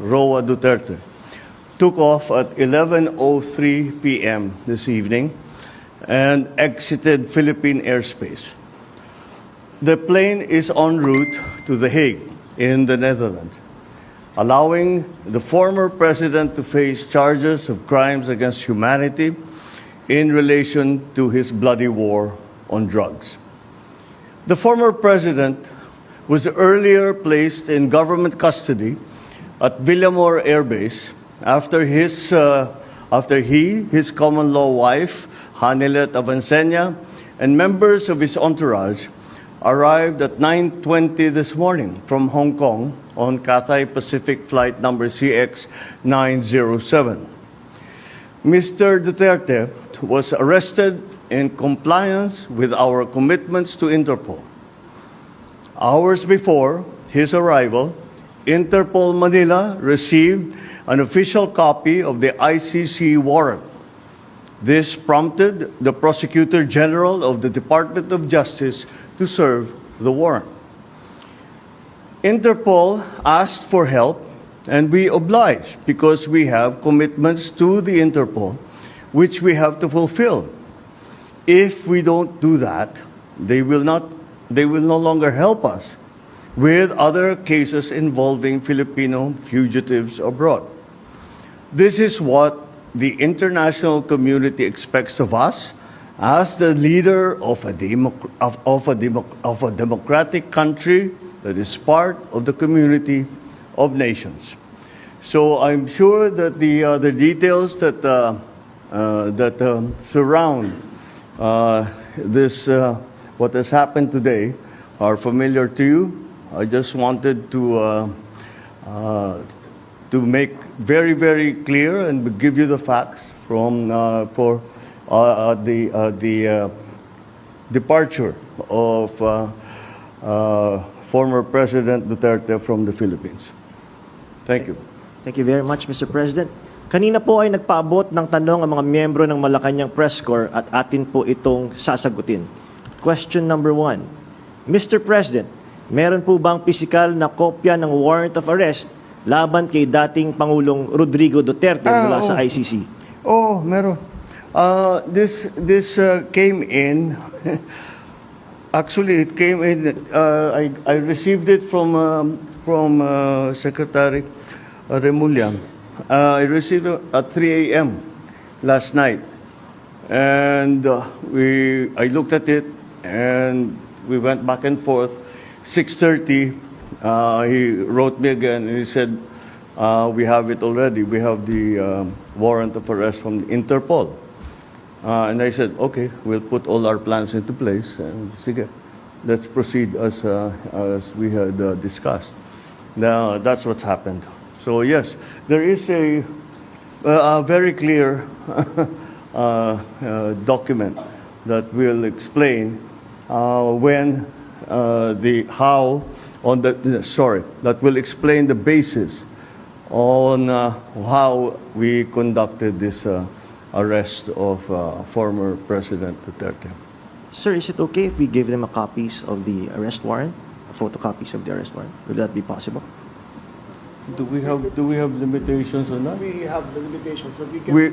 Roa Duterte took off at 11:03 p.m. this evening and exited Philippine airspace. The plane is en route to The Hague in the Netherlands, allowing the former president to face charges of crimes against humanity in relation to his bloody war on drugs. The former president was earlier placed in government custody at Villamor Air Base after his common law wife, Hanilet Avancenia, and members of his entourage arrived at 9:20 this morning from Hong Kong on Cathay Pacific flight number CX-907. Mr. Duterte was arrested in compliance with our commitments to Interpol. Hours before his arrival, Interpol Manila received an official copy of the ICC warrant. This prompted the Prosecutor General of the Department of Justice to serve the warrant. Interpol asked for help, and we obliged because we have commitments to the Interpol which we have to fulfill. If we don't do that, they will no longer help us with other cases involving Filipino fugitives abroad. This is what the international community expects of us as the leader of a democratic country that is part of the community of nations. So I'm sure that the details that surround what has happened today are familiar to you. I just wanted to make very, very clear and give you the facts for the departure of former President Duterte from the Philippines. Thank you. Thank you very much, Mr. President. Kanina po ay nagpaabot ng tanong ang mga miyembro ng Malacanang Press Corps at atin po itong sasagutin. Question number 1. Mr. President, meron po bang pisikal na kopya ng warrant of arrest laban kay dating Pangulong Rodrigo Duterte mula sa ICC? Oh, meron. This came in. Actually, it came in. I received it from Secretary Remulla. I received it at 3 a.m. last night, and I looked at it, and we went back and forth. 6:30, he wrote me again, and he said, we have it already. We have the warrant of arrest from Interpol. And I said, okay, we'll put all our plans into place, and sige, let's proceed as we had discussed. Now, that's what's happened. So yes, there is a very clear document that will explain that will explain the basis on how we conducted this arrest of former President Duterte. Sir, is it okay if we give them a copies of the arrest warrant, photocopies of the arrest warrant? Would that be possible? Do we have limitations on that? We have the limitations, but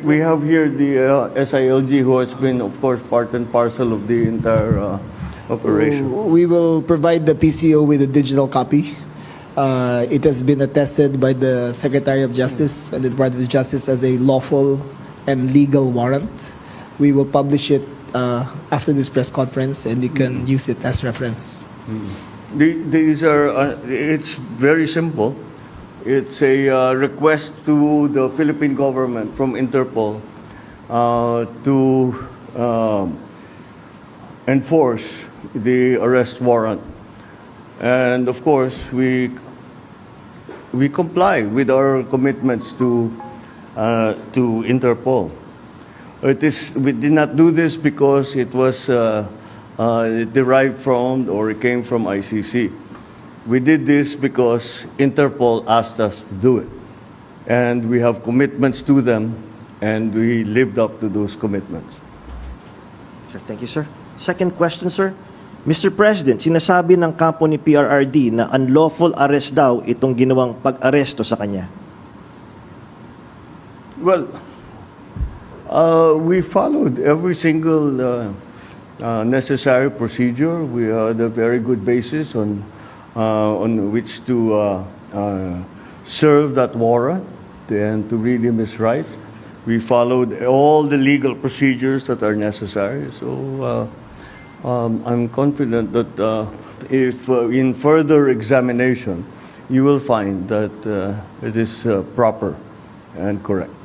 We have here the SILG, who has been, of course, part and parcel of the entire operation. We will provide the PCO with a digital copy. It has been attested by the Secretary of Justice and the Department of Justice as a lawful and legal warrant. We will publish it after this press conference, and you can use it as reference. These are, it's very simple. It's a request to the Philippine government from Interpol to enforce the arrest warrant. And of course, we comply with our commitments to Interpol. We did not do this because it was derived from or it came from ICC. We did this because Interpol asked us to do it. And we have commitments to them, and we lived up to those commitments. Sir, thank you, sir. Second question, sir. Mr. President, sinasabi ng kampo ni PRRD na unlawful arrest daw itong ginawang pag-aresto sa kanya. Well, we followed every single necessary procedure. We had a very good basis on which to serve that warrant and to read him his rights. We followed all the legal procedures that are necessary. So I'm confident that if in further examination, you will find that it is proper and correct.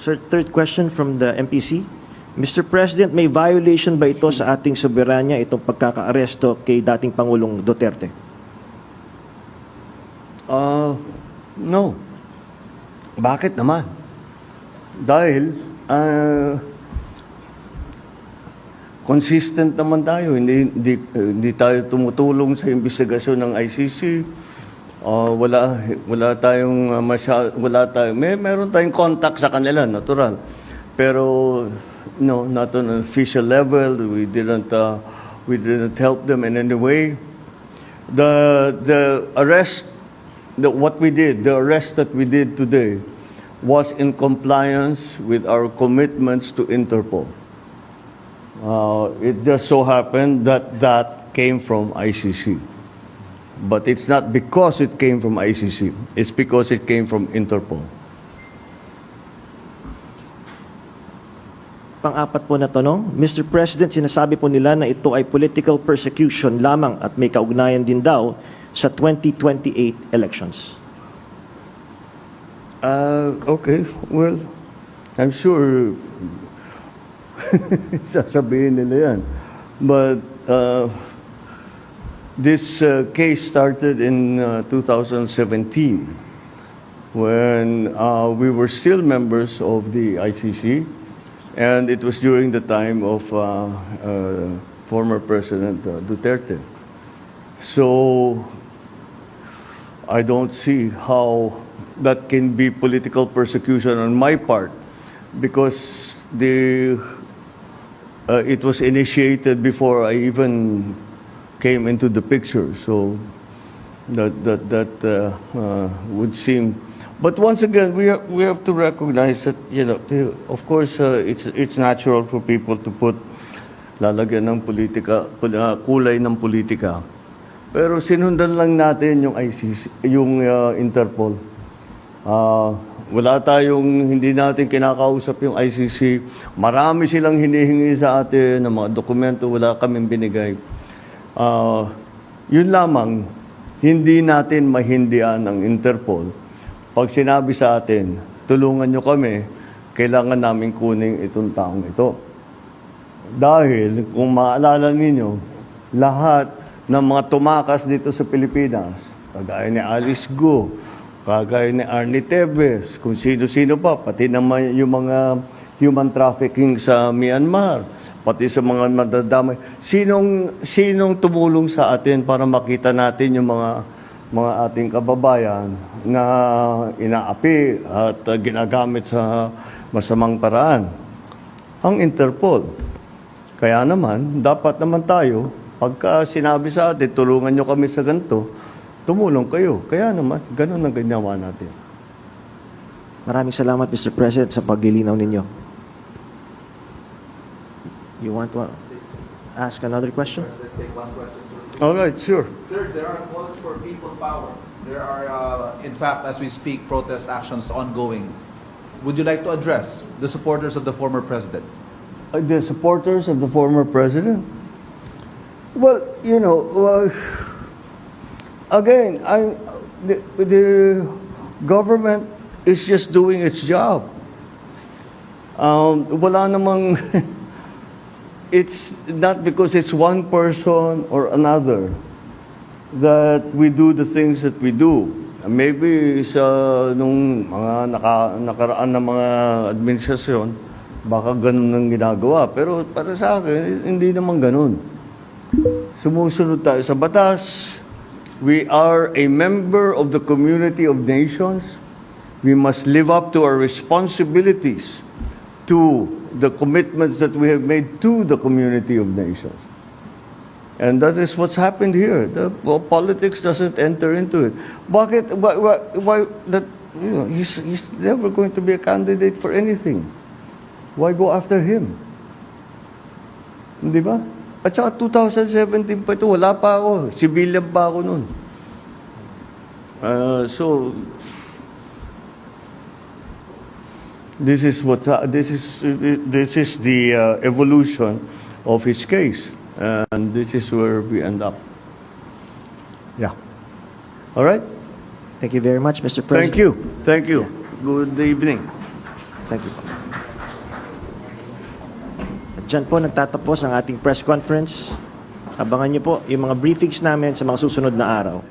Sir, third question from the MPC. Mr. President, may violation ba ito sa ating soberanya, itong pagkakaaresto kay dating Pangulong Duterte? No. Bakit naman? Dahil consistent naman tayo. Hindi tayo tumutulong sa investigasyon ng ICC. Meron tayong contact sa kanila, natural. Pero no, not on an official level. We didn't help them in any way. The arrest that we did today was in compliance with our commitments to Interpol. It just so happened that came from ICC. But it's not because it came from ICC. It's because it came from Interpol. Pang-apat po na tanong, Mr. President, sinasabi po nila na ito ay political persecution lamang at may kaugnayan din daw sa 2028 elections. Okay, well, I'm sure sasabihin nila yan. But this case started in 2017 when we were still members of the ICC, and it was during the time of former President Duterte. So I don't see how that can be political persecution on my part, because it was initiated before I even came into the picture. So that would seem. But once again, we have to recognize that, you know, of course, it's natural for people to put lalagyan ng politika, kulay ng politika. Pero sinundan lang natin yung ICC, yung Interpol. Hindi natin kinakausap yung ICC. Marami silang hinihingi sa atin ng mga dokumento, wala kaming binigay. Yun lamang, hindi natin mahindian ang Interpol. Pag sinabi sa atin, tulungan nyo kami, kailangan namin kunin itong taong ito. Dahil, kung maalala ninyo, lahat ng mga tumakas dito sa Pilipinas, kagaya ni Alice Go, kagaya ni Arnie Tevez, kung sino-sino pa, pati naman yung mga human trafficking sa Myanmar, pati sa mga madadamay. Sinong tumulong sa atin para makita natin yung mga ating kababayan na inaapi at ginagamit sa masamang paraan? Ang Interpol. Kaya naman, dapat naman tayo, pagka sinabi sa atin, tulungan nyo kami sa ganito, tumulong kayo. Kaya naman, ganun ang ginawa natin. Maraming salamat, Mr. President, sa paglilinaw ninyo. You want to ask another question? Take one question, sir. All right, sure. Sir, there are calls for people power. There are, in fact, as we speak, protest actions ongoing. Would you like to address the supporters of the former president? The supporters of the former president? Well, you know, again, the government is just doing its job. Wala namang, it's not because it's one person or another that we do the things that we do. Maybe sa nung mga nakaraan na mga administrasyon, baka ganun ang ginagawa. Pero para sa akin, hindi naman ganun. Sumusunod tayo sa batas. We are a member of the community of nations. We must live up to our responsibilities, to the commitments that we have made to the community of nations. And that is what's happened here. Politics doesn't enter into it. Bakit? Why You know, he's never going to be a candidate for anything. Why go after him? Di ba? At saka 2017 pa ito, wala pa ako. Civilian pa ako nun. So, this is the evolution of his case, and this is where we end up. Yeah. All right. Thank you very much, Mr. President. Thank you. Thank you. Good evening. Thank you. At dyan po nagtatapos ang ating press conference. Abangan niyo po yung mga briefings namin sa mga susunod na araw.